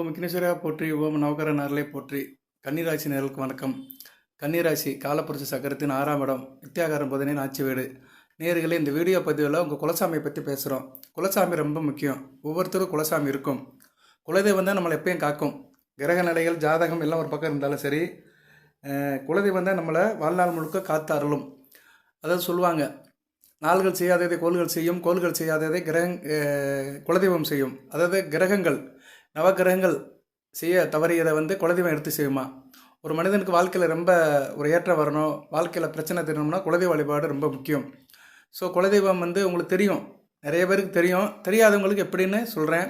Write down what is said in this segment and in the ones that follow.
ஓம் விக்னேஸ்வரா போற்றி, ஓம் நவகர நரலை போற்றி. கன்னிராசி நேர்களுக்கு வணக்கம். கன்னிராசி காலப்புருஷ சக்கரத்தின் 6ஆம் இடம், வித்தியாகாரம் புதனின் ஆட்சி வீடு. நேர்களே, இந்த வீடியோ பதிவில் உங்கள் குலசாமியை பற்றி பேசுகிறோம். குலசாமி ரொம்ப முக்கியம். ஒவ்வொருத்தரும் குலசாமி இருக்கும். குலதெய்வம் தான் நம்மளை எப்பயும் காக்கும். கிரக நிலைகள், ஜாதகம் எல்லாம் ஒரு பக்கம் இருந்தாலும் சரி, குலதெய்வம் தான் நம்மளை வாழ்நாள் முழுக்க காத்து அருளும். அதாவது சொல்லுவாங்க, நாள்கள் செய்யாததை கோள்கள் செய்யும், கோள்கள் செய்யாததை குலதெய்வம் செய்யும். அதாவது கிரகங்கள், நவகிரகங்கள் செய்ய தவறியதை குலதெய்வம் எடுத்து செய்யுமா. ஒரு மனிதனுக்கு வாழ்க்கையில் ரொம்ப ஒரு ஏற்றம் வரணும், வாழ்க்கையில் பிரச்சனை தெரியணும்னா குலதெய்வ வழிபாடு ரொம்ப முக்கியம். ஸோ குலதெய்வம் உங்களுக்கு தெரியும், நிறைய பேருக்கு தெரியும். தெரியாதவங்களுக்கு எப்படின்னு சொல்கிறேன்.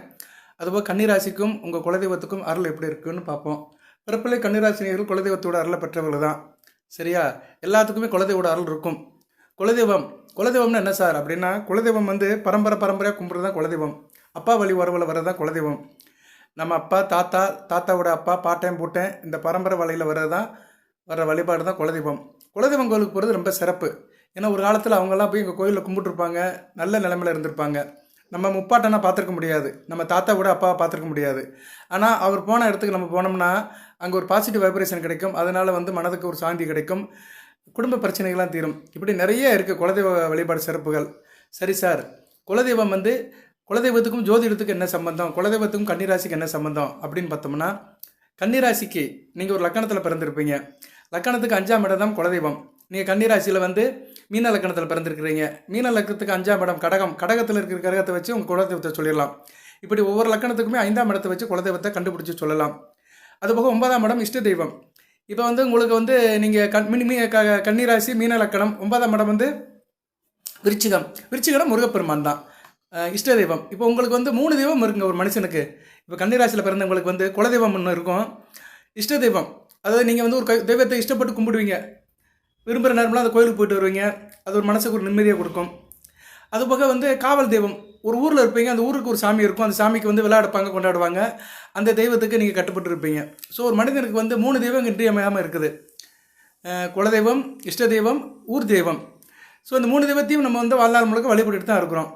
அதுபோல் கன்னிராசிக்கும் உங்கள் குலதெய்வத்துக்கும் அருள் எப்படி இருக்குன்னு பார்ப்போம். பிறப்பிலே கன்னிராசினியர்கள் குலதெய்வத்தோட அருளை பெற்றவர்கள் தான். சரியா? எல்லாத்துக்குமே குலதெய்வோட அருள் இருக்கும். குலதெய்வம்னு என்ன சார் அப்படின்னா, குலதெய்வம் பரம்பரையாக கும்பிட்றது தான் குலதெய்வம். அப்பா வழி உறவில் வர்றது தான் குலதெய்வம். நம்ம அப்பா, தாத்தாவோட அப்பா, பாட்டன் பூட்டன், இந்த பரம்பரை வழியில் வர வழிபாடு தான் குலதெய்வம். குலதெய்வம் கோயிலுக்கு போகிறது ரொம்ப சிறப்பு. ஏன்னா ஒரு காலத்தில் அவங்கெல்லாம் போய் எங்கள் கோயிலில் கும்பிட்டுருப்பாங்க, நல்ல நிலைமையில் இருந்திருப்பாங்க. நம்ம முப்பாட்டனா பார்த்துருக்க முடியாது, நம்ம தாத்தாவோட அப்பாவை பார்த்துருக்க முடியாது. ஆனால் அவர் போன இடத்துக்கு நம்ம போனோம்னா அங்கே ஒரு பாசிட்டிவ் வைப்ரேஷன் கிடைக்கும். அதனால் மனதுக்கு ஒரு சாந்தி கிடைக்கும், குடும்ப பிரச்சனைகள்லாம் தீரும். இப்படி நிறைய இருக்குது குலதெய்வ வழிபாடு சிறப்புகள். சரி சார், குலதெய்வம் குலதெய்வத்துக்கும் ஜோதிடத்துக்கும் என்ன சம்பந்தம், குலதெய்வத்துக்கும் கன்னிராசிக்கு என்ன சம்பந்தம் அப்படின்னு பார்த்தோம்னா, கன்னிராசிக்கு நீங்கள் ஒரு லக்கணத்தில் பிறந்திருப்பீங்க. லக்கணத்துக்கு 5ஆம் இடம் தான் குலதெய்வம். நீங்கள் கன்னிராசியில் மீன லக்கணத்தில் பிறந்திருக்கிறீங்க. மீன லக்கணத்துக்கு 5ஆம் இடம் கடகத்தில் இருக்கிற கிரகத்தை வச்சு உங்கள் குலதெய்வத்தை சொல்லிடலாம். இப்படி ஒவ்வொரு லக்கணத்துக்குமே 5ஆம் இடத்தை வச்சு குலதெய்வத்தை கண்டுபிடிச்சி சொல்லலாம். அதுபோக 9ஆம் இடம் இஷ்ட தெய்வம். இப்போ உங்களுக்கு நீங்கள் கன்னிராசி, மீன லக்கணம், 9ஆம் இடம் விருச்சிகம் முருகப்பெருமான் தான் இஷ்ட தெய்வம். இப்போ உங்களுக்கு 3 தெய்வம் இருக்குங்க ஒரு மனுஷனுக்கு. இப்போ கன்னிராசியில் பிறந்தவங்களுக்கு குலதெய்வம் ஒன்று இருக்கும், இஷ்ட தெய்வம். அதாவது நீங்கள் ஒரு தெய்வத்தை இஷ்டப்பட்டு கும்பிடுவீங்க, விரும்புகிற நேரம்லாம் அந்த கோயிலுக்கு போயிட்டு வருவீங்க. அது ஒரு மனசுக்கு ஒரு நிம்மதியாக கொடுக்கும். அதுபோக காவல் தெய்வம். ஒரு ஊரில் இருப்பீங்க, அந்த ஊருக்கு ஒரு சாமி இருக்கும், அந்த சாமிக்கு விளையாடுப்பாங்க, கொண்டாடுவாங்க. அந்த தெய்வத்துக்கு நீங்கள் கட்டுப்பட்டு இருப்பீங்க. ஸோ ஒரு மனிதனுக்கு 3 தெய்வம் இன்றியமையாமல் இருக்குது. குலதெய்வம், இஷ்ட தெய்வம், ஊர் தெய்வம். ஸோ இந்த 3 தெய்வத்தையும் நம்ம வாழ்நாள் முழுக்க வழிபட்டுட்டு தான் இருக்கிறோம்.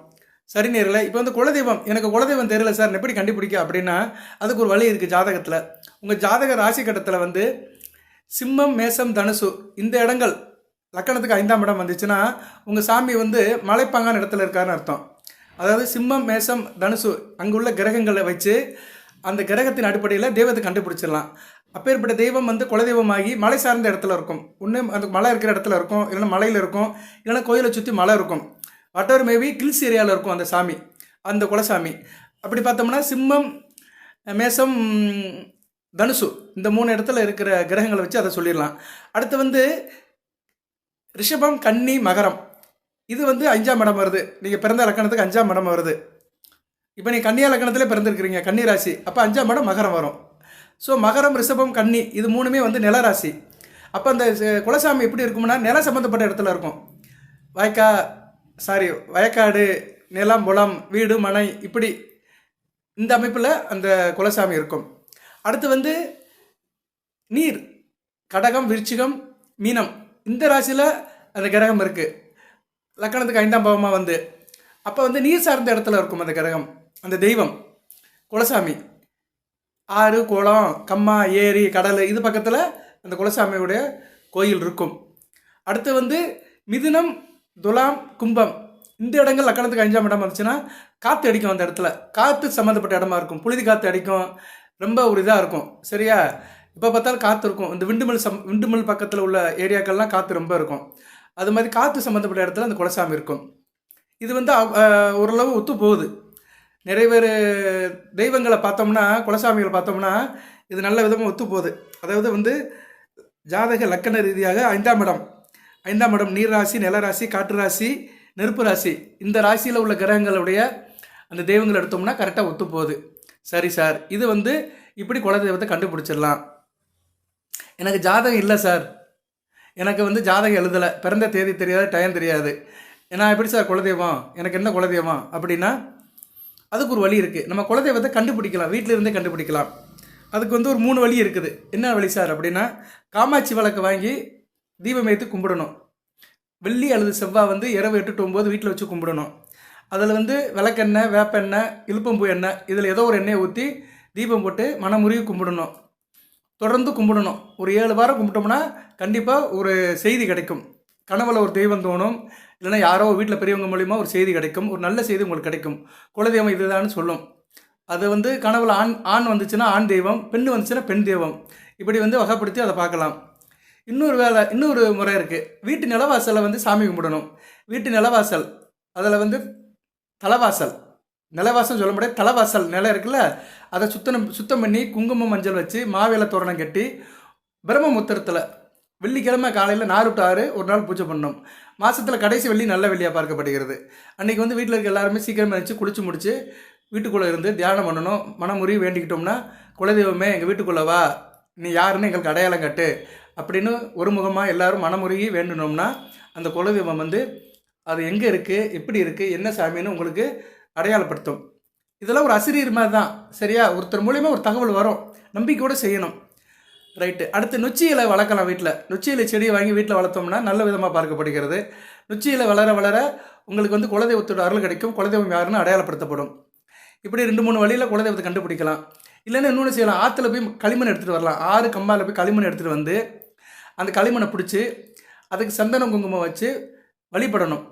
சரி நேரில், இப்போ குலதெய்வம், எனக்கு குலதெய்வம் தெரியல சார், எப்படி கண்டுபிடிக்க அப்படின்னா, அதுக்கு ஒரு வழி இருக்குது ஜாதகத்தில். உங்கள் ஜாதக ராசி கட்டத்தில் சிம்மம், மேசம், தனுசு இந்த இடங்கள் லக்கணத்துக்கு 5ஆம் இடம் வந்துச்சுன்னா உங்கள் சாமி மலைப்பாங்கான இடத்துல இருக்காருன்னு அர்த்தம். அதாவது சிம்மம், மேசம், தனுசு அங்குள்ள கிரகங்களை வச்சு அந்த கிரகத்தின் அடிப்படையில் தெய்வத்தை கண்டுபிடிச்சிடலாம். அப்பேற்பட்ட தெய்வம் குலதெய்வமாகி மலை சார்ந்த இடத்துல இருக்கும். ஒன்று அந்த மலை இருக்கிற இடத்துல இருக்கும், இல்லைன்னா மலையில் இருக்கும், இல்லைன்னா கோயிலை சுற்றி மலை இருக்கும். வாட்டவர் மேபி கில்ஸ் ஏரியாவில் இருக்கும் அந்த சாமி, அந்த குலசாமி. அப்படி பார்த்தோம்னா சிம்மம், மேசம், தனுசு இந்த 3 இடத்துல இருக்கிற கிரகங்களை வச்சு அதை சொல்லிடலாம். அடுத்து ரிஷபம், கன்னி, மகரம். இது 5ஆம் இடம் வருது. நீங்கள் பிறந்த லக்கணத்துக்கு 5ஆம் இடம் வருது. இப்போ நீங்கள் கன்னியா லக்கணத்திலே பிறந்திருக்கிறீங்க, கன்னி ராசி. அப்போ 5ஆம் இடம் மகரம் வரும். ஸோ மகரம், ரிஷபம், கன்னி இது 3மே நிலராசி. அப்போ அந்த குலசாமி எப்படி இருக்கும்னா, நில சம்மந்தப்பட்ட இடத்துல இருக்கும். வயக்காடு, நிலம், புலம், வீடு, மனை, இப்படி இந்த அமைப்பில் அந்த குலசாமி இருக்கும். அடுத்து நீர், கடகம், விருச்சிகம், மீனம் இந்த ராசியில் அந்த கிரகம் இருக்குது. லக்கணத்துக்கு 5ஆம் பாவமாக அப்போ நீர் சார்ந்த இடத்துல இருக்கும் அந்த கிரகம், அந்த தெய்வம் குலசாமி. ஆறு, குளம், கம்மா, ஏரி, கடல் இது பக்கத்தில் அந்த குலசாமியுடைய கோயில் இருக்கும். அடுத்து மிதுனம், துலாம், கும்பம் இந்த இடங்கள் லக்கணத்துக்கு 5ஆம் இடம் வந்துச்சுன்னா காற்று அடிக்கும். அந்த இடத்துல காற்று சம்மந்தப்பட்ட இடமா இருக்கும். புழுதி காற்று அடிக்கும், ரொம்ப ஒரு இதாக இருக்கும். சரியா? இப்போ பார்த்தாலும் காற்று இருக்கும். இந்த விண்டுமில் பக்கத்தில் உள்ள ஏரியாக்கள்லாம் காற்று ரொம்ப இருக்கும். அது மாதிரி காற்று சம்மந்தப்பட்ட இடத்துல அந்த குலசாமி இருக்கும். இது ஓரளவு ஒத்து போகுது. நிறைய பேர் தெய்வங்களை பார்த்தோம்னா, குலசாமிகளை பார்த்தோம்னா இது நல்ல விதமாக ஒத்து போகுது. அதாவது ஜாதக லக்கண ரீதியாக 5ஆம் இடம் நீர் ராசி, நிலராசி, காற்று ராசி, நெருப்பு ராசி இந்த ராசியில் உள்ள கிரகங்களுடைய அந்த தெய்வங்கள் எடுத்தோம்னா கரெக்டாக ஒத்து போகுது. சரி சார், இது இப்படி குலதெய்வத்தை கண்டுபிடிச்சிடலாம். எனக்கு ஜாதகம் இல்லை சார், எனக்கு ஜாதகம் எழுதலை, பிறந்த தேதி தெரியாது, டைம் தெரியாது, நான் எப்படி சார் குலதெய்வம், எனக்கு என்ன குலதெய்வம் அப்படின்னா, அதுக்கு ஒரு வழி இருக்குது. நம்ம குலதெய்வத்தை கண்டுபிடிக்கலாம், வீட்டில் இருந்தே கண்டுபிடிக்கலாம். அதுக்கு ஒரு 3 வழி இருக்குது. என்ன வழி சார் அப்படின்னா, காமாட்சி விளக்கு வாங்கி தீபம் ஏற்றி கும்பிடணும். வெள்ளி அல்லது செவ்வாய் இரவு 8 to 9 வீட்டில் வச்சு கும்பிடணும். அதில் விளக்கெண்ணெய், வேப்பெண்ணெய், இழுப்பம்பூ எண்ணெய் இதில் ஏதோ ஒரு எண்ணெயை ஊற்றி தீபம் போட்டு மனமுருகி கும்பிடணும். தொடர்ந்து கும்பிடணும். ஒரு 7 வாரம் கும்பிட்டோம்னா கண்டிப்பாக ஒரு செய்தி கிடைக்கும். கனவுல ஒரு தெய்வம் தோணும், இல்லைன்னா யாரோ வீட்டில் பெரியவங்க மூலிமா ஒரு செய்தி கிடைக்கும், ஒரு நல்ல செய்தி உங்களுக்கு கிடைக்கும். குலதெய்வம் இதுதான்னு சொல்லும். அது வந்து கனவுல ஆண் வந்துச்சுன்னா ஆண் தெய்வம், பெண் வந்துச்சுன்னா பெண் தெய்வம், இப்படி வந்து வகைப்படுத்தி அதை பார்க்கலாம். இன்னொரு முறை இருக்குது. வீட்டு நிலவாசலை வந்து சாமி கும்பிடணும். வீட்டு நிலவாசல், அதில் வந்து தலைவாசல், நிலவாசல் சொல்ல முடியாது, தலைவாசல் நிலம் இருக்குல்ல, அதை சுத்தம் பண்ணி குங்குமம் மஞ்சள் வச்சு மாவேல தோரணம் கட்டி பிரம்மமுத்திரத்தில் வெள்ளிக்கிழமை காலையில் 4 to 6 ஒரு நாள் பூஜை பண்ணணும். மாதத்தில் கடைசி வெள்ளி நல்ல வெள்ளியாக பார்க்கப்படுகிறது. அன்றைக்கி வந்து வீட்டில் இருக்க எல்லாருமே சீக்கிரமாக வச்சு குளிச்சு முடிச்சு வீட்டுக்குள்ளே இருந்து தியானம் பண்ணணும். மனமுறி வேண்டிக்கிட்டோம்னா, குலதெய்வமே எங்கள் வீட்டுக்குள்ளே வா, நீ யாருன்னு எங்களுக்கு அடையாளம் கட்டு அப்படின்னு ஒரு முகமாக எல்லோரும் மனமுருகி வேண்டணும்னா அந்த குலதெய்வம் வந்து அது எங்கே இருக்குது, எப்படி இருக்குது, என்ன சாமின்னு உங்களுக்கு அடையாளப்படுத்தும். இதெல்லாம் ஒரு ஆசிரியர் மாதிரி தான். சரியா? ஒருத்தர் மூலிமா ஒரு தகவல் வரும், நம்பிக்கையோடு செய்யணும். ரைட்டு. அடுத்து நொச்சி இலை வளர்க்கலாம். வீட்டில் நொச்சி இலை செடியை வாங்கி வீட்டில் வளர்த்தோம்னா நல்ல விதமாக பார்க்கப்படுகிறது. நொச்சி இலை வளர வளர உங்களுக்கு வந்து குலதெய்வத்தோட அருள் கிடைக்கும், குலதெய்வம் யாருன்னு அடையாளப்படுத்தப்படும். இப்படி 2-3 வழியில் குலதெய்வத்தை கண்டுபிடிக்கலாம். இல்லைன்னா இன்னொன்று செய்யலாம், ஆற்றுல போய் களிமண் எடுத்துகிட்டு வரலாம். 6 கம்பாவில் போய் களிமண் எடுத்துகிட்டு வந்து அந்த களிமண்ணை பிடிச்சி அதுக்கு சந்தனம் குங்குமம் வச்சு வழிபடணும்.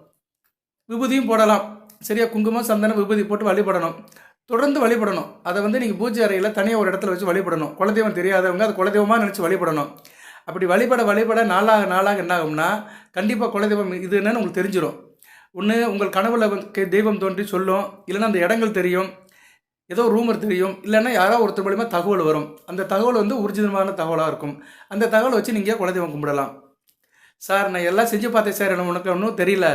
விபூதியும் போடலாம். சரியா? குங்குமம் சந்தனம் விபூதி போட்டு வழிபடணும். தொடர்ந்து வழிபடணும். அதை வந்து நீங்கள் பூஜை அறையில் தனியாக ஒரு இடத்துல வச்சு வழிபடணும். குலதெய்வம் தெரியாதவங்க அது குலதெய்வமாக நினச்சி வழிபடணும். அப்படி வழிபட நாளாக என்ன ஆகும்னா கண்டிப்பாக குலதெய்வம் இது என்னன்னு உங்களுக்கு தெரிஞ்சிடும். ஒன்று உங்கள் கனவுல தெய்வம் தோன்றி சொல்லும், இல்லைன்னா அந்த இடங்கள் தெரியும், ஏதோ ரூமர் தெரியும், இல்லைன்னா யாரோ ஒருத்தர் மூலிமா தகவல் வரும். அந்த தகவல் வந்து ஊர்ஜிதமான தகவலாக இருக்கும். அந்த தகவலை வச்சு நீங்கள் குலதெய்வம் கும்பிடலாம். சார் நான் எல்லாம் செஞ்சு பார்த்தேன் சார், எனக்கு உனக்கு ஒன்றும் தெரியல,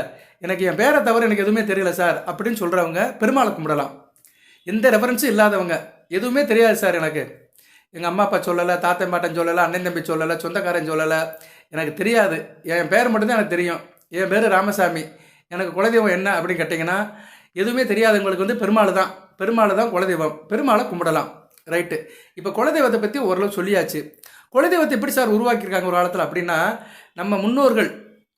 எனக்கு என் பேரை தவிர எனக்கு எதுவுமே தெரியல சார் அப்படின்னு சொல்கிறவங்க பெருமாளை கும்பிடலாம். எந்த ரெஃபரன்ஸும் இல்லாதவங்க, எதுவுமே தெரியாது சார், எனக்கு எங்கள் அம்மா அப்பா சொல்லலை, தாத்தன் பாட்டன் சொல்லலை, அண்ணன் தம்பி சொல்லலை, சொந்தக்காரன் சொல்லலை, எனக்கு தெரியாது, என் பேர் மட்டும்தான் எனக்கு தெரியும், என் பேர் ராமசாமி, எனக்கு குலதெய்வம் என்ன அப்படின்னு கேட்டிங்கன்னா எதுவுமே தெரியாதவங்களுக்கு வந்து பெருமாள் தான் குலதெய்வம். பெருமாளை கும்பிடலாம். ரைட்டு. இப்போ குலதெய்வத்தை பற்றி ஓரளவு சொல்லியாச்சு. குலதெய்வத்தை எப்படி சார் உருவாக்கியிருக்காங்க ஒரு காலத்தில் அப்படின்னா, நம்ம முன்னோர்கள்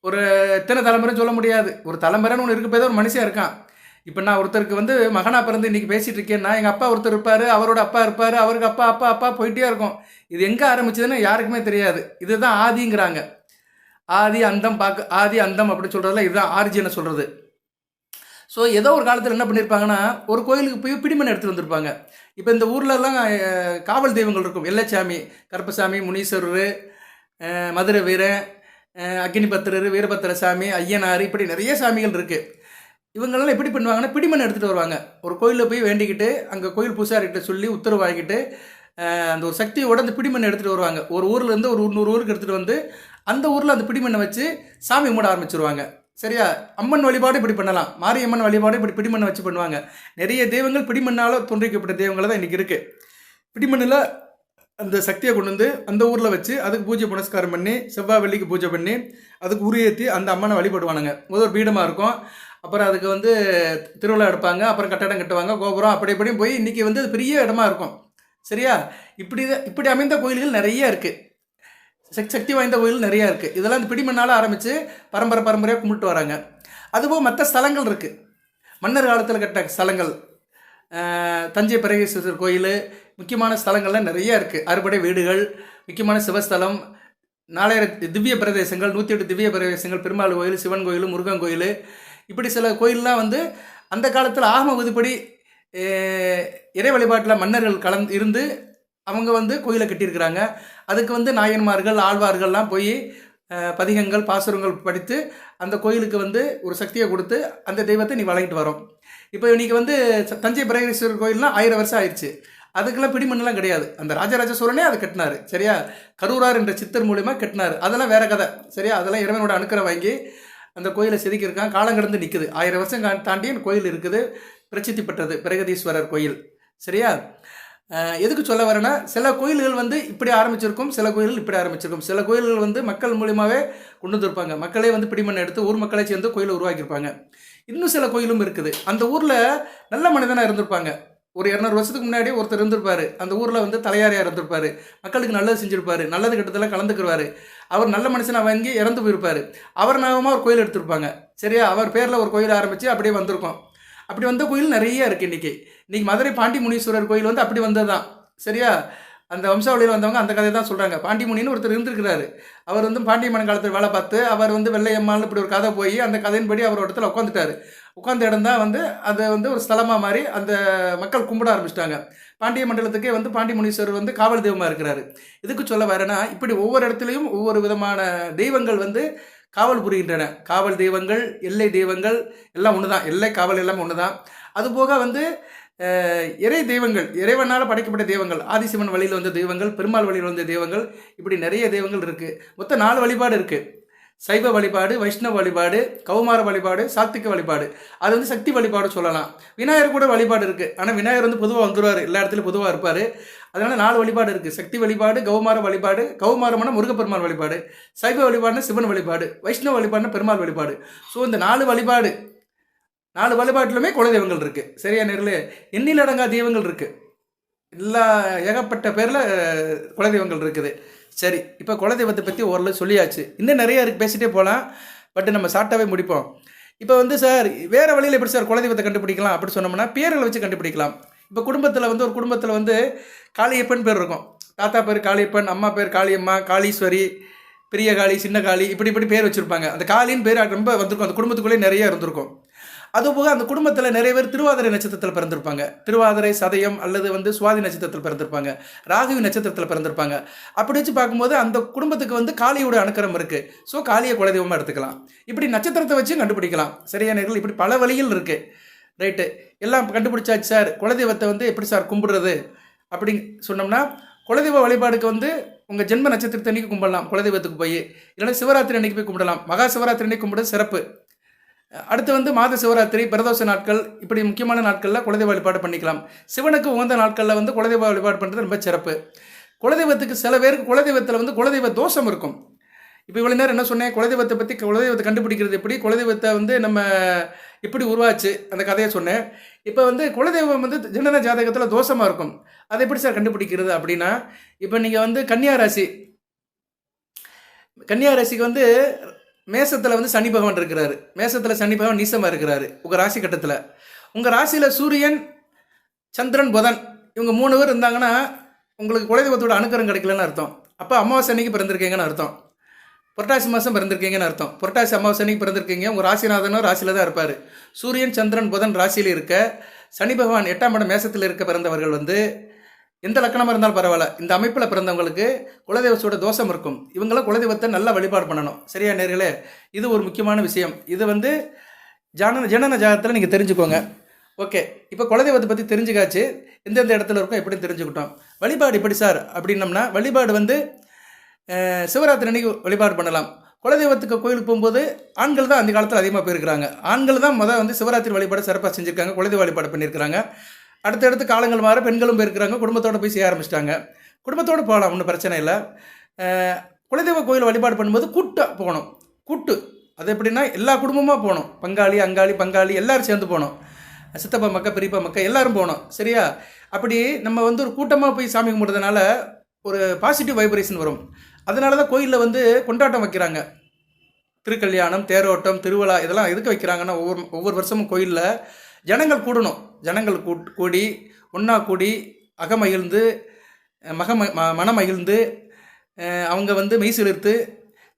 ஒரு எத்தனை தலைமுறைன்னு சொல்ல முடியாது, ஒரு தலைமுறைன்னு ஒன்று இருக்க போய் தான் ஒரு மனுஷன் இருக்கான். இப்போ நான் ஒருத்தருக்கு வந்து மகனாக பிறந்து இன்றைக்கி பேசிகிட்டு இருக்கேன்னா எங்கள் அப்பா ஒருத்தர் இருப்பார், அவரோட அப்பா இருப்பார், அவருக்கு அப்பா அப்பா அப்பா போயிட்டே இருக்கும். இது எங்கே ஆரம்பிச்சதுன்னு யாருக்குமே தெரியாது. இதுதான் ஆதிங்கிறாங்க. ஆதி அந்தம் அப்படின்னு சொல்கிறதுல இதுதான் ஆரிஜினை சொல்கிறது. ஸோ ஏதோ ஒரு காலத்தில் என்ன பண்ணியிருப்பாங்கன்னா, ஒரு கோயிலுக்கு போய் பிடிமண் எடுத்துகிட்டு வந்திருப்பாங்க. இப்போ இந்த ஊர்லலாம் காவல் தெய்வங்கள் இருக்கும். எல்லச்சாமி, கருப்பசாமி, முனீஸ்வரர், மதுரை வீரன், அக்னிபத்திரர், வீரபத்திர சாமி, ஐயனார், இப்படி நிறைய சாமிகள் இருக்குது. இவங்களெல்லாம் எப்படி பண்ணுவாங்கன்னா, பிடிமண் எடுத்துகிட்டு வருவாங்க. ஒரு கோயிலில் போய் வேண்டிக்கிட்டு அங்கே கோயில் பூசாரிகிட்ட சொல்லி உத்தரவு வாங்கிட்டு அந்த ஒரு சக்தியோட அந்த பிடிமண் எடுத்துகிட்டு வருவாங்க. ஒரு ஊர்லேருந்து ஒரு 100 ஊருக்கு எடுத்துகிட்டு வந்து அந்த ஊரில் அந்த பிடிமண்ணை வச்சு சாமி கும்பிட ஆரம்பிச்சிருவாங்க. சரியா? அம்மன் வழிபாடு இப்படி பண்ணலாம், மாரியம்மன் வழிபாடு இப்படி பிடிமண்ணை வச்சு பண்ணுவாங்க. நிறைய தெய்வங்கள் பிடிமண்ணால் தோன்றிக்கப்பட்ட தெய்வங்கள் தான் இன்றைக்கி இருக்குது. பிடிமண்ணில் அந்த சக்தியை கொண்டு வந்து அந்த ஊரில் வச்சு அதுக்கு பூஜை புனஸ்காரம் பண்ணி செவ்வாய் வெள்ளிக்கு பூஜை பண்ணி அதுக்கு உரியேற்றி அந்த அம்மனை வழிபடுவானுங்க. முதல் பீடமாக இருக்கும், அப்புறம் அதுக்கு வந்து திருவிழா எடுப்பாங்க, அப்புறம் கட்டடம் கட்டுவாங்க, கோபுரம் அப்படி இப்படியும் போய் இன்றைக்கி வந்து அது பெரிய இடமா இருக்கும். சரியா? இப்படி அமைந்த கோயில்கள் நிறைய இருக்குது. சக்தி வாய்ந்த கோயில் நிறையா இருக்குது. இதெல்லாம் இந்த பிடிமண்ணால் ஆரம்பித்து பரம்பரையாக கும்பிட்டு வராங்க. அதுபோல் மற்ற ஸ்தலங்கள் இருக்குது. மன்னர் காலத்தில் கட்ட ஸ்தலங்கள், தஞ்சை பிரகதீஸ்வரர் கோயில், முக்கியமான ஸ்தலங்கள்லாம் நிறையா இருக்குது. அறுபடை வீடுகள், முக்கியமான சிவஸ்தலம், 4000 திவ்ய பிரதேசங்கள், 108 திவ்ய பிரதேசங்கள், பெருமாள் கோயில், சிவன் கோயில், முருகன் கோயில், இப்படி சில கோயிலெலாம் வந்து அந்த காலத்தில் ஆகம விதிப்படி இறை வழிபாட்டில் மன்னர்கள் இருந்து அவங்க வந்து கோயிலை கட்டியிருக்கிறாங்க. அதுக்கு வந்து நாயன்மார்கள், ஆழ்வார்கள்லாம் போய் பதிகங்கள், பாசுரங்கள் படித்து அந்த கோயிலுக்கு வந்து ஒரு சக்தியை கொடுத்து அந்த தெய்வத்தை நீ வழங்கிட்டு வரோம். இப்போ இன்றைக்கி வந்து தஞ்சை பிரகதீஸ்வரர் கோயில்னால் 1000 வருஷம் ஆயிடுச்சு. அதுக்கெல்லாம் பிடிமண்ணெலாம் கிடையாது. அந்த ராஜராஜ சோழனே அதை கட்டினார். சரியா? கரூரார் என்ற சித்தர் மூலிமா கட்டினார். அதெல்லாம் வேறு கதை. சரியா? அதெல்லாம் இறைவனோட அனுக்கிரம் வாங்கி அந்த கோயிலை செதுக்கியிருக்காங்க. காலம் கடந்து நிற்குது. 1000 வருஷம் தாண்டி கோயில் இருக்குது. பிரசித்தி பெற்றது பிரகதீஸ்வரர் கோயில். சரியா? எதுக்கு சொல்ல வரேன்னா, சில கோயில்கள் வந்து இப்படி ஆரம்பிச்சிருக்கும், சில கோயில்கள் இப்படி ஆரம்பிச்சிருக்கும். சில கோயில்கள் வந்து மக்கள் மூலியமாகவே கொண்டு வந்திருப்பாங்க. மக்களே வந்து பிடிமண்ணை எடுத்து ஊர் மக்களை சேர்ந்து கோயிலை உருவாக்கியிருப்பாங்க. இன்னும் சில கோயிலும் இருக்குது. அந்த ஊரில் நல்ல மனிதனாக இருந்திருப்பாங்க. ஒரு 200 வருஷத்துக்கு முன்னாடி ஒருத்தர் இருந்திருப்பார். அந்த ஊரில் வந்து தலையாரியாக இருந்திருப்பார். மக்களுக்கு நல்லது செஞ்சுருப்பார், நல்லது கெட்டதெல்லாம் கலந்துக்குருவார். அவர் நல்ல மனுஷனாக வாங்கி இறந்து போயிருப்பார். அவர் நாகமாக ஒரு கோயில் எடுத்திருப்பாங்க. சரியா? அவர் பேரில் ஒரு கோயில் ஆரம்பித்து அப்படியே வந்திருக்கோம். அப்படி வந்த கோயில் நிறைய இருக்குது. இன்றைக்கி மதுரை பாண்டி முனீஸ்வரர் கோயில் வந்து அப்படி வந்தது தான். சரியா? அந்த வம்சாவளியில் வந்தவங்க அந்த கதையை தான் சொல்கிறாங்க. பாண்டிமுனின்னு ஒருத்தர் இருந்திருக்கிறாரு. அவர் வந்து பாண்டிய மன்னன் காலத்தில் வேலை பார்த்து அவர் வந்து வெள்ளையம்மாள்னு இப்படி ஒரு கதை போய் அந்த கதையின்படி அவர் ஒரு இடத்துல உட்காந்துட்டார். உட்காந்த இடம் தான் வந்து அது வந்து ஒரு ஸ்தலமாக மாறி அந்த மக்கள் கும்பிட ஆரம்பிச்சிட்டாங்க. பாண்டிய மண்டலத்துக்கே வந்து பாண்டி முனீஸ்வரர் வந்து காவல் தெய்வமாக இருக்கிறாரு. இதுக்கு சொல்ல வரேன்னா இப்படி ஒவ்வொரு இடத்துலையும் ஒவ்வொரு விதமான தெய்வங்கள் வந்து காவல் புரிகின்றன. காவல் தெய்வங்கள், எல்லை தெய்வங்கள் எல்லாம் ஒன்று தான். எல்லை காவல் எல்லாமே ஒன்று தான். அதுபோக வந்து இறை தெய்வங்கள், இறைவனால் படைக்கப்பட்ட தெய்வங்கள், ஆதிசிவன் வழியில் வந்த தெய்வங்கள், பெருமாள் வழியில் வந்த தெய்வங்கள், இப்படி நிறைய தெய்வங்கள் இருக்குது. மொத்தம் 4 வழிபாடு இருக்குது. சைவ வழிபாடு, வைஷ்ணவ வழிபாடு, கௌமார வழிபாடு, சாத்திக வழிபாடு. அது வந்து சக்தி வழிபாடு சொல்லலாம். விநாயகர் கூட வழிபாடு இருக்குது. ஆனால் விநாயகர் வந்து பொதுவாக வந்துடுவார், எல்லா இடத்துலையும் பொதுவாக இருப்பார். அதனால் 4 வழிபாடு இருக்குது. சக்தி வழிபாடு, கௌமார வழிபாடு, கௌமாரமான முருகப்பெருமாள் வழிபாடு, சைவ வழிபாடுனா சிவன் வழிபாடு, வைஷ்ணவ வழிபாடுனா பெருமாள் வழிபாடு. ஸோ இந்த 4 வழிபாடு, 4 வழிபாட்டிலுமே குலதெய்வங்கள் இருக்குது. சரியா நேர்களே? எண்ணிலடங்கா தெய்வங்கள் இருக்குது. எல்லா ஏகப்பட்ட பேரில் குலதெய்வங்கள் இருக்குது. சரி, இப்போ குலதெய்வத்தை பற்றி ஓரளவு சொல்லியாச்சு. இன்னும் நிறையா இருக்குது, பேசிகிட்டே போகலாம். பட் நம்ம ஷார்ட்டாகவே முடிப்போம். இப்போ வந்து சார் வேறு வழியில் எப்படி சார் குலதெய்வத்தை கண்டுபிடிக்கலாம் அப்படி சொன்னோம்னா பேர்களை வச்சு கண்டுபிடிக்கலாம். இப்போ குடும்பத்தில் வந்து ஒரு குடும்பத்தில் வந்து காளியப்பன் பேர் இருக்கும். தாத்தா பேர் காளியப்பன், அம்மா பேர் காளியம்மா, காளீஸ்வரி, பெரிய காளி, சின்ன காளி, இப்படி பேர் வச்சுருப்பாங்க. அந்த காளின்னு பேர் ரொம்ப வந்திருக்கும். அந்த குடும்பத்துக்குள்ளேயே நிறைய இருந்திருக்கும். அதுபோக அந்த குடும்பத்தில் நிறைய பேர் திருவாதிரை நட்சத்திரத்தில் பிறந்திருப்பாங்க. திருவாதிரை, சதயம் அல்லது வந்து சுவாதி நட்சத்திரத்தில் பிறந்திருப்பாங்க. ராகு நட்சத்திரத்தில் பிறந்திருப்பாங்க. அப்படி வச்சு பார்க்கும்போது அந்த குடும்பத்துக்கு வந்து காளியோட அனுக்கிரம் இருக்குது. ஸோ காளியை குலதெய்வமாக எடுத்துக்கலாம். இப்படி நட்சத்திரத்தை வச்சு கண்டுபிடிக்கலாம். சரியானர்கள்? இப்படி பல வழிகள் இருக்குது. ரைட்டு, எல்லாம் கண்டுபிடிச்சாச்சு சார். குலதெய்வத்தை வந்து எப்படி சார் கும்பிடுறது அப்படின்னு சொன்னோம்னா, குலதெய்வ வழிபாடுக்கு வந்து உங்கள் ஜென்ம நட்சத்திரத்தை அன்றைக்கி கும்பிடலாம். குலதெய்வத்துக்கு போய் இல்லைன்னா சிவராத்திரி அன்றைக்கி போய் கும்பிடலாம். மகா சிவராத்திரி அன்றைக்கி கும்பிடுறது சிறப்பு. அடுத்து வந்து மாத சிவராத்திரி, பிரதோஷ நாட்கள், இப்படி முக்கியமான நாட்களில் குலதெய்வ வழிபாடு பண்ணிக்கலாம். சிவனுக்கு உகந்த நாட்களில் வந்து குலதெய்வ வழிபாடு பண்ணுறது ரொம்ப சிறப்பு. குலதெய்வத்துக்கு சில பேருக்கு குலதெய்வத்தில் வந்து குலதெய்வ தோஷம் இருக்கும். இப்போ இவ்வளோ நேரம் என்ன சொன்னேன், குலதெய்வத்தை பற்றி, குலதெய்வத்தை கண்டுபிடிக்கிறது எப்படி, குலதெய்வத்தை வந்து நம்ம எப்படி உருவாச்சு அந்த கதையை சொன்னேன். இப்போ வந்து குலதெய்வம் வந்து ஜனன ஜாதகத்தில் தோஷமாக இருக்கும். அதை எப்படி சார் கண்டுபிடிக்கிறது அப்படின்னா, இப்போ நீங்கள் வந்து கன்னியா ராசிக்கு வந்து மேசத்தில் வந்து சனி பகவான் இருக்கிறாரு. மேசத்தில் சனி பகவான் நீசமாக இருக்கிறாரு உங்கள் ராசி கட்டத்தில். உங்கள் ராசியில் சூரியன், சந்திரன், புதன் இவங்க 3 பேர் இருந்தாங்கன்னா உங்களுக்கு குலதெய்வத்தோட அனுக்கிரம் கிடைக்கலன்னு அர்த்தம். அப்போ அமாவாசை அன்னைக்கு பிறந்திருக்கீங்கன்னு அர்த்தம். புரட்டாசி மாதம் பிறந்திருக்கீங்கன்னு அர்த்தம். புரட்டாசி அமாவாசை அன்னைக்கு பிறந்திருக்கீங்க. உங்கள் ராசிநாதனும் ராசியில் தான் இருப்பார். சூரியன், சந்திரன், புதன் ராசியில் இருக்க, சனி பகவான் 8ஆம் இடம் மேசத்தில் இருக்க பிறந்தவர்கள் வந்து எந்த லக்கணமாக இருந்தாலும் பரவாயில்ல, இந்த அமைப்பில் பிறந்தவங்களுக்கு குலதெய்வத்தோட தோஷம் இருக்கும். இவங்களாம் குலதெய்வத்தை நல்லா வழிபாடு பண்ணணும். சரியா நேர்களே? இது ஒரு முக்கியமான விஷயம். இது வந்து ஜனன ஜாதகத்தில் நீங்கள் தெரிஞ்சுக்கோங்க. ஓகே, இப்போ குலதெய்வத்தை பற்றி தெரிஞ்சுக்காச்சு. எந்தெந்த இடத்துல இருக்கும் எப்படின்னு தெரிஞ்சுக்கிட்டோம். வழிபாடு எப்படி சார் அப்படின்னம்னா, வழிபாடு வந்து சிவராத்திரி அன்னைக்கு வழிபாடு பண்ணலாம். குலதெய்வத்துக்கு கோயிலுக்கு போகும்போது ஆண்கள் தான் அந்த காலத்தில் அதிகமாக போயிருக்கிறாங்க. ஆண்கள் தான் வந்து சிவராத்திரி வழிபாடு சிறப்பாக செஞ்சுருக்காங்க, குலதெய்வ வழிபாடு பண்ணியிருக்கிறாங்க. அடுத்தடுத்து காலங்கள் மாற பெண்களும் போயிருக்கிறாங்க, குடும்பத்தோடு போய் செய்ய ஆரம்பிச்சிட்டாங்க. குடும்பத்தோடு போகலாம், ஒன்றும் பிரச்சனை இல்லை. குலதெய்வ கோயில் வழிபாடு பண்ணும்போது கூட்டாக போகணும். கூட்டு அது எப்படின்னா எல்லா குடும்பமாக போகணும். பங்காளி, அங்காளி, பங்காளி எல்லோரும் சேர்ந்து போகணும். சித்தப்பா மக்கள், பெரியப்பா மக்கள் எல்லோரும் போகணும். சரியா? அப்படி நம்ம வந்து ஒரு கூட்டமாக போய் சாமி கும்பிட்றதுனால ஒரு பாசிட்டிவ் வைப்ரேஷன் வரும். அதனால தான் கோயிலில் வந்து கொண்டாட்டம் வைக்கிறாங்க. திருக்கல்யாணம், தேரோட்டம், திருவிழா இதெல்லாம் எதுக்கு வைக்கிறாங்கன்னா, ஒவ்வொரு வருஷமும் கோயிலில் ஜனங்கள் கூடணும். ஜனங்கள் கூடி ஒன்றா கூடி அகமகிழ்ந்து மனமகிழ்ந்து அவங்க வந்து மெய்சிலிர்த்து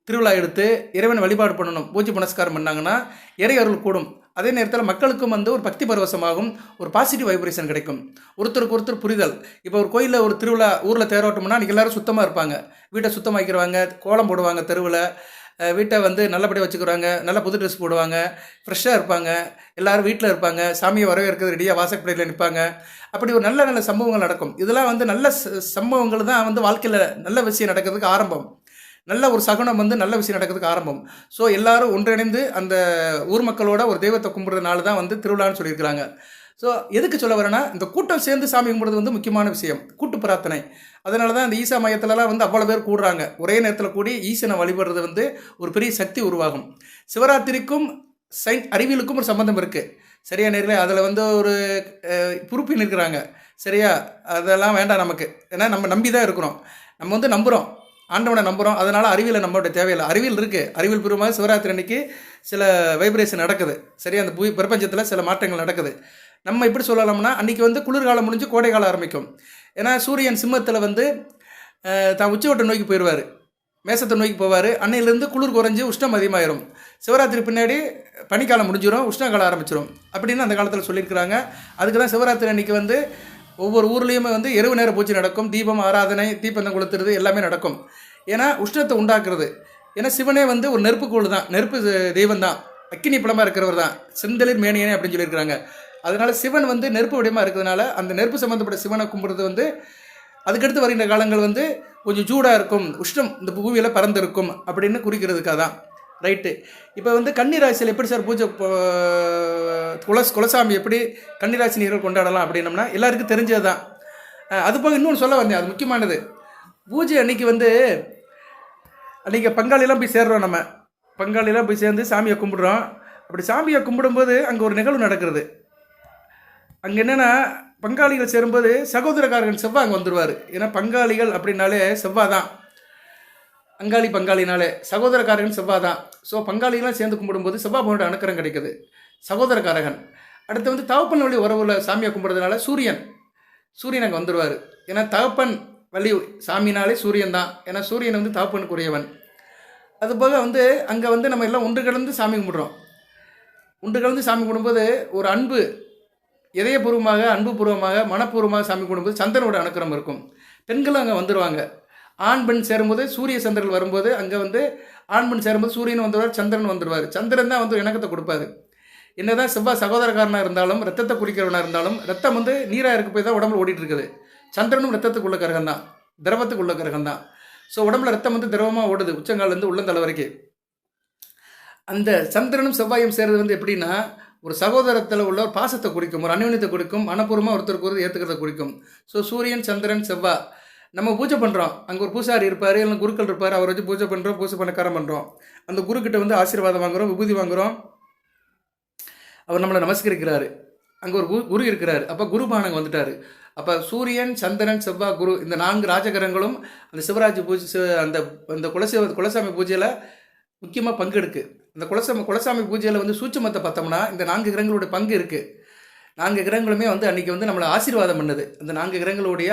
திருவிழா எடுத்து இறைவனை வழிபாடு பண்ணணும். பூஜை புனஸ்காரம் பண்ணாங்கன்னா இறை அருள் கூடும். அதே நேரத்தில் மக்களுக்கும் வந்து ஒரு பக்தி பரவசமாகும், ஒரு பாசிட்டிவ் வைப்ரேஷன் கிடைக்கும், ஒருத்தருக்கு ஒருத்தர் புரிதல். இப்போ ஒரு கோயிலில் ஒரு திருவிழா, ஊரில் தேரோட்டம்னா அன்றைக்கி எல்லோரும் சுத்தமாக இருப்பாங்க. வீட்டை சுத்தமாக்கிடுவாங்க, கோலம் போடுவாங்க, தெருவில் வீட்டை வந்து நல்லபடியாக வச்சுக்கிறாங்க, நல்லா புது ட்ரெஸ் போடுவாங்க, ஃப்ரெஷ்ஷாக இருப்பாங்க, எல்லோரும் வீட்டில் இருப்பாங்க, சாமியை வரவேற்கிறது ரெடியாக வாசப்படியில் நிற்பாங்க. அப்படி ஒரு நல்ல நல்ல சம்பவங்கள் நடக்கும். இதெல்லாம் வந்து நல்ல சம்பவங்கள் தான் வந்து வாழ்க்கையில் நல்ல விஷயம் நடக்கிறதுக்கு ஆரம்பம். நல்ல ஒரு சகுனம் வந்து நல்ல விஷயம் நடக்கிறதுக்கு ஆரம்பம். ஸோ எல்லோரும் ஒன்றிணைந்து அந்த ஊர் மக்களோட ஒரு தெய்வத்தை கும்பிட்றதுனால தான் வந்து திருவிழான்னு சொல்லியிருக்கிறாங்க. ஸோ எதுக்கு சொல்ல வரேன்னா, இந்த கூட்டம் சேர்ந்து சாமி கும்பிட்றது வந்து முக்கியமான விஷயம், கூட்டு பிரார்த்தனை. அதனால தான் இந்த ஈசா மையத்திலலாம் வந்து அவ்வளோ பேர் கூடுறாங்க. ஒரே நேரத்தில் கூடி ஈசனை வழிபடுறது வந்து ஒரு பெரிய சக்தி உருவாகும். சிவராத்திரிக்கும் அறிவியலுக்கும் ஒரு சம்பந்தம் இருக்குது. சரியா நேர்களே? அதில் வந்து ஒரு பொறுப்பின் இருக்கிறாங்க. சரியா? அதெல்லாம் வேண்டாம் நமக்கு. ஏன்னா நம்ம நம்பி தான் இருக்கிறோம். நம்ம வந்து நம்புகிறோம். ஆண்டவனை நம்புகிறோம். அதனால் அறிவியலை நம்மளோட தேவையில்லை. அறிவியல் இருக்குது. அறிவியல் பூர்வமாக சிவராத்திரி அன்னைக்கு சில வைப்ரேஷன் நடக்குது. சரியா, அந்த பிரபஞ்சத்தில் சில மாற்றங்கள் நடக்குது. நம்ம எப்படி சொல்லலாம்னா, அன்றைக்கி வந்து குளிர்காலம் முடிஞ்சு கோடை காலம் ஆரம்பிக்கும். ஏன்னா சூரியன் சிம்மத்தில் வந்து தான் உச்சவட்டை நோக்கி போயிடுவார், மேசத்தை நோக்கி போவார். அன்னையிலேருந்து குளிர் குறைஞ்சி உஷ்ணம் அதிகமாகிடும். சிவராத்திரி பின்னாடி பனிக்காலம் முடிஞ்சிடும், உஷ்ணகாலம் ஆரம்பிச்சிடும் அப்படின்னு அந்த காலத்தில் சொல்லியிருக்கிறாங்க. அதுக்கு தான் சிவராத்திரி அன்றைக்கி வந்து ஒவ்வொரு ஊர்லேயுமே வந்து இரவு நேர பூஜை நடக்கும். தீபம், ஆராதனை, தீப்பந்தம் கொளுத்துறது எல்லாமே நடக்கும். ஏன்னா உஷ்ணத்தை உண்டாக்குறது. ஏன்னா சிவனே வந்து ஒரு நெருப்புக்கோள் தான், நெருப்பு தெய்வம் தான், அக்கினி பலமாக இருக்கிறவர் தான், செந்தளிர் மேனியனே அப்படின்னு சொல்லியிருக்கிறாங்க. அதனால் சிவன் வந்து நெருப்பு வடிவமாக இருக்கிறதுனால அந்த நெருப்பு சம்மந்தப்பட்ட சிவனை கும்பிட்றது வந்து அதுக்கடுத்து வருகின்ற காலங்கள் வந்து கொஞ்சம் சூடாக இருக்கும், உஷ்ணம் இந்த பூமியில் பறந்துருக்கும் அப்படின்னு குறிக்கிறதுக்காக தான். ரைட்டு. இப்போ வந்து கன்னிராசியில் எப்படி சார் பூஜை குலசாமி எப்படி கன்னிராசி நீர்கள் கொண்டாடலாம் அப்படின்னம்னா எல்லாருக்கும் தெரிஞ்சது தான். அது போக இன்னொன்று சொல்ல வந்தேன், அது முக்கியமானது. பூஜை அன்றைக்கி வந்து அன்றைக்கி பங்காளிலாம் போய் சேர்றோம். நம்ம பங்காளிலாம் போய் சேர்ந்து சாமியை கும்பிடுறோம். அப்படி சாமியை கும்பிடும்போது அங்கே ஒரு நிகழ்வு நடக்கிறது. அங்கே என்னென்னா, பங்காளிகள் சேரும்போது சகோதரக்காரர்கள் செவ்வாய் அங்கே வந்துடுவார். ஏன்னா பங்காளிகள் அப்படின்னாலே செவ்வாய் தான். அங்காளி பங்காளினாலே சகோதரக்காரகன் செவ்வாய் தான். ஸோ பங்காளிகளாம் சேர்ந்து கும்பிடும்போது செவ்வாய் பகவானோட அனுக்கிரம் கிடைக்குது, சகோதரக்காரகன். அடுத்து வந்து தகப்பன் வழி உறவுல சாமியை கும்பிடுறதுனால சூரியன் அங்கே வந்துடுவார். ஏன்னா தகப்பன் வழி சாமினாலே சூரியன் தான். ஏன்னா சூரியன் வந்து தகப்பனுக்குரியவன். அதுபோக வந்து அங்கே வந்து நம்ம எல்லாம் ஒன்று கலந்து சாமி கும்பிட்றோம். ஒன்று கலந்து சாமி கும்பிடும்போது ஒரு அன்பு, இதயபூர்வமாக, அன்புபூர்வமாக, மனப்பூர்வமாக சாமி கும்பிடும்போது சந்திரனோட அனுக்கிரம் இருக்கும். பெண்களும் அங்கே வந்துடுவாங்க. ஆண் பெண் சேரும்போது சூரிய சந்திரன் வரும்போது அங்கே வந்து ஆண் பெண் சேரும்போது சூரியன் வந்துடுவார், சந்திரன் வந்துடுவார். சந்திரன் தான் வந்து இணக்கத்தை கொடுப்பாரு. என்னதான் செவ்வாய் சகோதரக்காரனாக இருந்தாலும், ரத்தத்தை குடிக்கிறவனாக இருந்தாலும், ரத்தம் வந்து நீராக இருக்க போய் தான் உடம்புல ஓடிட்டு இருக்குது. சந்திரனும் ரத்தத்துக்குள்ள கிரகம் தான், திரவத்துக்குள்ள கிரகம் தான். ஸோ உடம்புல ரத்தம் வந்து திரவமாக ஓடுது உச்சங்காலேருந்து உள்ளந்தலை வரைக்கும். அந்த சந்திரனும் செவ்வாயும் சேர்றது வந்து எப்படின்னா, ஒரு சகோதரத்தில் உள்ள ஒரு பாசத்தை குறிக்கும், ஒரு அந்யோன்யத்தை குறிக்கும், மனப்பூர்வமாக ஒருத்தருக்கு ஒரு ஏற்றுக்கிறத குறிக்கும். ஸோ சூரியன், சந்திரன், செவ்வாய் நம்ம பூஜை பண்ணுறோம். அங்கே ஒரு பூசாரி இருப்பார், இல்லை குருக்கள் இருப்பார், அவரை வச்சு பூஜை பண்ணுறோம், பூஜை பண்ணக்காரம் பண்ணுறோம். அந்த குருக்கிட்ட வந்து ஆசீர்வாதம் வாங்குகிறோம், விபூதி வாங்குகிறோம். அவர் நம்மளை நமஸ்கரிக்கிறாரு. அங்கே ஒரு குரு இருக்கிறார். அப்போ குருபானங்க வந்துட்டார். அப்போ சூரியன், சந்திரன், செவ்வாய், குரு இந்த 4 ராஜகிரகங்களும் அந்த சிவராஜ் பூஜை அந்த குலசாமி பூஜையில் முக்கியமாக பங்கெடுக்கு. அந்த குலசாமி பூஜையில் வந்து சூட்சுமத்தை பார்த்தோம்னா இந்த 4 கிரகங்களுடைய பங்கு இருக்குது. 4 கிரகங்களுமே வந்து அன்றைக்கி வந்து நம்மளை ஆசீர்வாதம் பண்ணுது. அந்த 4 கிரகங்களுடைய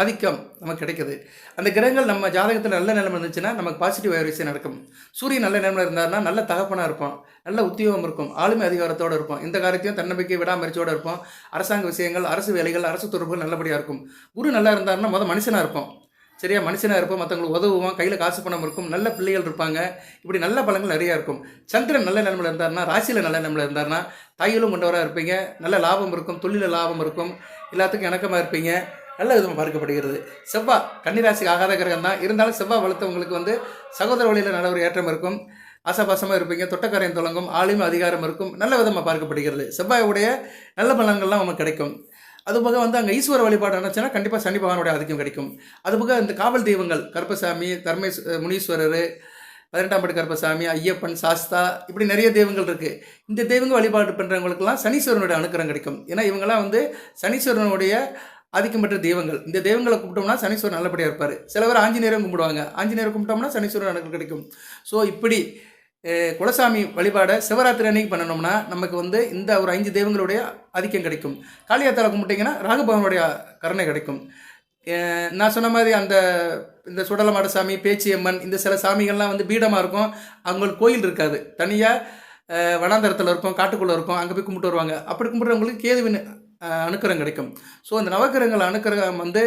ஆதிக்கம் நமக்கு கிடைக்குது. அந்த கிரகங்கள் நம்ம ஜாதகத்தில் நல்ல நிலைமை இருந்துச்சுன்னா நமக்கு பாசிட்டிவ் வைப்ரேஷன் நடக்கும். சூரியன் நல்ல நிலைமையில் இருந்தாருன்னா நல்ல தகப்பனாக இருப்போம், நல்ல உத்தியோகம் இருக்கும், ஆளுமை அதிகாரத்தோடு இருப்போம், இந்த காரியத்தையும் தன்னம்பிக்கை விடாமரிச்சோடு இருப்போம், அரசாங்க விஷயங்கள், அரசு வேலைகள், அரசு தொடர்புகள் நல்லபடியாக இருக்கும். குரு நல்லா இருந்தாருன்னா மனுஷனாக இருப்போம். சரியா, மனுஷனாக இருப்போம், மற்றவங்களுக்கு உதவுவோம், கையில் காசு பணம் இருக்கும், நல்ல பிள்ளைகள் இருப்பாங்க. இப்படி நல்ல பலங்கள் நிறையா இருக்கும். சந்திரன் நல்ல நிலைமையில் இருந்தாருன்னா, ராசியில் நல்ல நிலைமையில் இருந்தாருன்னா தாயிலும் கொண்டவராக இருப்பீங்க, நல்ல லாபம் இருக்கும், தொழிலில் லாபம் இருக்கும், எல்லாத்துக்கும் இணக்கமாக இருப்பீங்க, நல்ல விதமாக பார்க்கப்படுகிறது. செவ்வாய் கன்னிராசிக்கு ஆகாத கிரகம் தான். இருந்தாலும் செவ்வாய் வளர்த்தவங்களுக்கு வந்து சகோதர வழியில் நல்ல ஒரு ஏற்றம் இருக்கும், ஆசாபாசமாக இருப்பீங்க, தொட்டக்காரையும் தொடங்கும், ஆளுமை அதிகாரம் இருக்கும், நல்ல விதமாக பார்க்கப்படுகிறது. செவ்வாயுடைய நல்ல பலன்கள்லாம் நமக்கு கிடைக்கும். அதுபோக வந்து அங்கே ஈஸ்வர வழிபாடு நினச்சுன்னா கண்டிப்பாக சனி பகவானுடைய ஆதிக்கம் கிடைக்கும். அதுபோக இந்த காவல் தெய்வங்கள் கருப்பசாமி, முனீஸ்வரர், 18ஆம் படி கருப்பசாமி, ஐயப்பன், சாஸ்தா, இப்படி நிறைய தெய்வங்கள் இருக்குது. இந்த தெய்வங்கள் வழிபாடு பண்ணுறவங்களுக்கெல்லாம் சனீஸ்வரனுடைய அனுக்கிரம் கிடைக்கும். ஏன்னா இவங்கெல்லாம் வந்து சனீஸ்வரனுடைய ஆதிக்கம் பெற்ற தெய்வங்கள். இந்த தெய்வங்களை கும்பிட்டோம்னா சனீஸ்வரன் நல்லபடியாக இருப்பார். சில பேர் ஆஞ்சநேயரும் கும்பிடுவாங்க, ஆஞ்சநேயர் கும்பிட்டோம்னா சனீஸ்வரன் அனுக்கிரம் கிடைக்கும். ஸோ இப்படி குலசாமி வழிபாடை சிவராத்திரி அன்னைக்கு பண்ணணும்னா நமக்கு வந்து இந்த ஒரு 5 தெய்வங்களுடைய ஆதிக்கம் கிடைக்கும். காளியாத்தால கும்பிட்டிங்கன்னா ராகுபவனுடைய கருணை கிடைக்கும். நான் சொன்ன மாதிரி இந்த சுடலமாட சாமி, பேச்சியம்மன், இந்த சில சாமிகள்லாம் வந்து பீடமாக இருக்கும், அவங்களுக்கு கோயில் இருக்காது, தனியாக வனாந்தரத்தில் இருக்கும், காட்டுக்குள்ளே இருக்கும், அங்கே போய் கும்பிட்டு வருவாங்க. அப்படி கும்பிட்றவங்களுக்கு கேதுவின் அனுக்கிரம் கிடைக்கும். ஸோ அந்த நவக்கிரகங்கள் அனுக்கிரகம் வந்து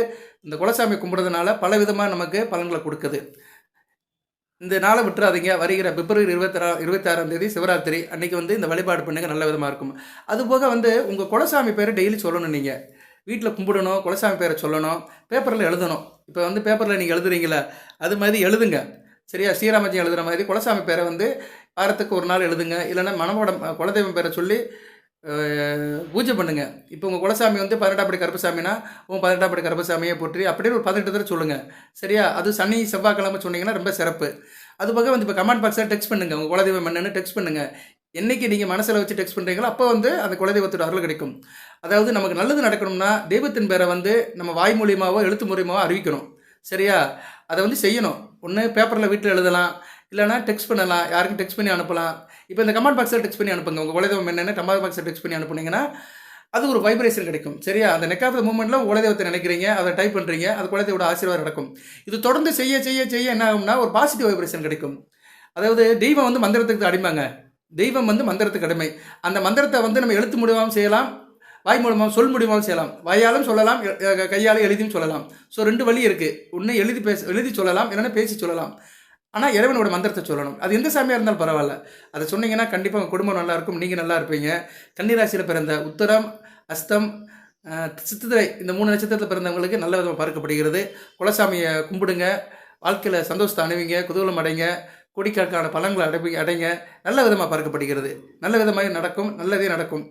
இந்த குலசாமி கும்பிட்றதுனால பல விதமாக நமக்கு பலன்களை கொடுக்குது. இந்த நாளை விட்டுறாதீங்க. வருகிற பிப்ரவரி 26ஆம் தேதி சிவராத்திரி அன்றைக்கி வந்து இந்த வழிபாடு பண்ணுங்க, நல்ல விதமாக இருக்கும். அதுபோக வந்து உங்கள் குலசாமி பேரை டெய்லி சொல்லணும். நீங்கள் வீட்டில் கும்பிடணும், குலசாமி பேரை சொல்லணும், பேப்பரில் எழுதணும். இப்போ வந்து பேப்பரில் நீங்கள் எழுதுறீங்களா, அது மாதிரி எழுதுங்க. சரியா, ஸ்ரீராமஜியம் எழுதுகிற மாதிரி குலசாமி பேரை வந்து வாரத்துக்கு ஒரு நாள் எழுதுங்க. இல்லைன்னா மனவோட குலதெய்வம் பேரை சொல்லி பூஜை பண்ணுங்கள். இப்போ உங்கள் குலசாமி வந்து 18ஆம் படி கருப்பசாமினா உங்கள் 18ஆம் படி கருப்பசாமியை போற்றி அப்படின்னு ஒரு 18 தடவை சொல்லுங்கள். சரியா, அது சனி செவ்வாய்க்கிழமை சொன்னீங்கன்னா ரொம்ப சிறப்பு. அதுபோக வந்து இப்போ கமெண்ட் பாக்ஸில் டெக்ஸ்ட் பண்ணுங்கள், உங்கள் குலதெய்வம் என்னன்னு டெக்ஸ்ட் பண்ணுங்கள். என்றைக்கு நீங்கள் மனசில் வச்சு டெக்ஸ்ட் பண்ணுறீங்களோ அப்போ வந்து அந்த குலதெய்வத்தோட அருள் கிடைக்கும். அதாவது நமக்கு நல்லது நடக்கணும்னா தெய்வத்தின் பேரை வந்து நம்ம வாய் மூலியமாவோ எழுத்து மூலியமாவோ அறிவிக்கணும். சரியா? அதை வந்து செய்யணும். ஒண்ணு பேப்பர்ல வீட்ல எழுதலாம். இல்லன்னா டெக்ஸ்ட் பண்ணலாம். யாருக்கும் டெக்ஸ்ட் பண்ணி அனுப்பலாம். இப்ப இந்த கமெண்ட் பாக்ஸ்ல டெக்ஸ்ட் பண்ணி அனுப்புங்க. உங்க குலதெய்வம் என்னன்னு கமெண்ட் பாக்ஸ்ல டெக்ஸ்ட் பண்ணி அனுப்புனீங்கன்னா, அது ஒரு வைப்ரேஷன் கிடைக்கும். சரியா? அந்த நெக் ஆஃப் த மூவ்மெண்ட்ல உங்க குலதெய்வத்த நினைக்கிறீங்க. அத டைப் பண்றீங்க. அது குலதெய்வோட ஆசீர்வாதம் நடக்கும். இது தொடர்ந்து செய்ய செய்ய செய்ய என்ன ஆகும்னா, ஒரு பாசிட்டிவ் வைப்ரேஷன் கிடைக்கும். அதாவது தெய்வம் வந்து மந்திரத்துக்கு அடிமைங்க. தெய்வம் வந்து மந்திரத்துக்கு அடிமை. அந்த மந்திரத்த வந்து நம்ம எழுத்து மூலமாவும் செய்யலாம். வாய் மூலமாவும், சொல் மூலியமாவும் செய்யலாம். வாயாலும் சொல்லலாம், கையால எழுதியும் சொல்லலாம். ஸோ 2 வழி இருக்கு. ஒண்ணு எழுதி சொல்லலாம். இல்லன்னா பேசி சொல்லலாம். ஆனா இறைவனோட மந்திரத்த சொல்லணும். அது எந்த சாமியா இருந்தாலும் பரவால்ல. அத சொன்னீங்கன்னா கண்டிப்பா உங்க குடும்பம் நல்லா இருக்கும். நீங்க நல்லா இருப்பீங்க. கன்னி ராசியில பிறந்த உத்தரம், அஸ்தம், சித்திரை இந்த 3 நட்சத்திரத்தில பிறந்தவங்களுக்கு நல்ல விதமா பார்க்கப்படுகிறது. குலசாமிய கும்பிடுங்க. வாழ்க்கையில சந்தோஷத்த அடைவீங்க. குதூகலம் அடைங்க. கோடிக்கணக்கான பலன்கள அடைங்க. நல்ல விதமா பார்க்கப்படுகிறது. நல்ல விதமாவே நடக்கும். நல்லதே நடக்கும்.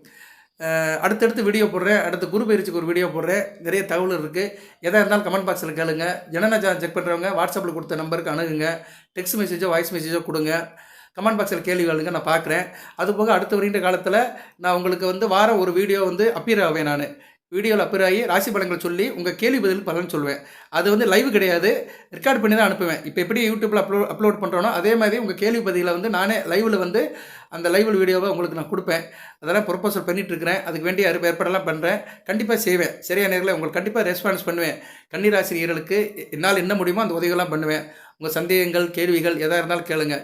அடுத்தடுத்து வீடியோ போடுறேன். அடுத்து குரு பயிற்சிக்கு ஒரு வீடியோ போடுறேன். நிறைய தகவல் இருக்குது. எதாக இருந்தாலும் கமெண்ட் பாக்ஸில் கேளுங்க. ஜனனஜா செக் பண்ணுறவங்க வாட்ஸ்அப்பில் கொடுத்த நம்பருக்கு அணுகுங்க. டெக்ஸ்ட் மெசேஜோ வாய்ஸ் மெசேஜோ கொடுங்க. கமெண்ட் பாக்ஸில் கேள்வி கேளுங்க, நான் பார்க்குறேன். அதுபோக அடுத்து வருகின்ற காலத்தில் நான் உங்களுக்கு வந்து வாரம் ஒரு வீடியோ வந்து அப்பியர் ஆவேன். நான் வீடியோவில் அப்பியர் ஆகி ராசி பலன்கள் சொல்லி உங்கள் கேள்வி பதில் பலன் சொல்லுவேன். அது வந்து லைவ் கிடையாது, ரெக்கார்ட் பண்ணி தான் அனுப்புவேன். இப்போ எப்படி யூடியூப்பில் அப்லோட் பண்ணுறோனோ அதே மாதிரி உங்கள் கேள்வி பதிலை வந்து நானே லைவில் வந்து அந்த லைவ் வீடியோவை உங்களுக்கு நான் கொடுப்பேன். அதெல்லாம் ப்ரொபோசல் பண்ணிகிட்ருக்கிறேன். அதுக்கு வேண்டிய ஏற்பாடெல்லாம் பண்ணுறேன். கண்டிப்பாக செய்வேன். சரியா நேரத்தில் உங்களுக்கு கண்டிப்பாக ரெஸ்பான்ஸ் பண்ணுவேன். கன்னிராசினியர்களுக்கு என்னால் என்ன முடியுமோ அந்த உதவிகள்லாம் பண்ணுவேன். உங்கள் சந்தேகங்கள் கேள்விகள் எதாக இருந்தாலும் கேளுங்க.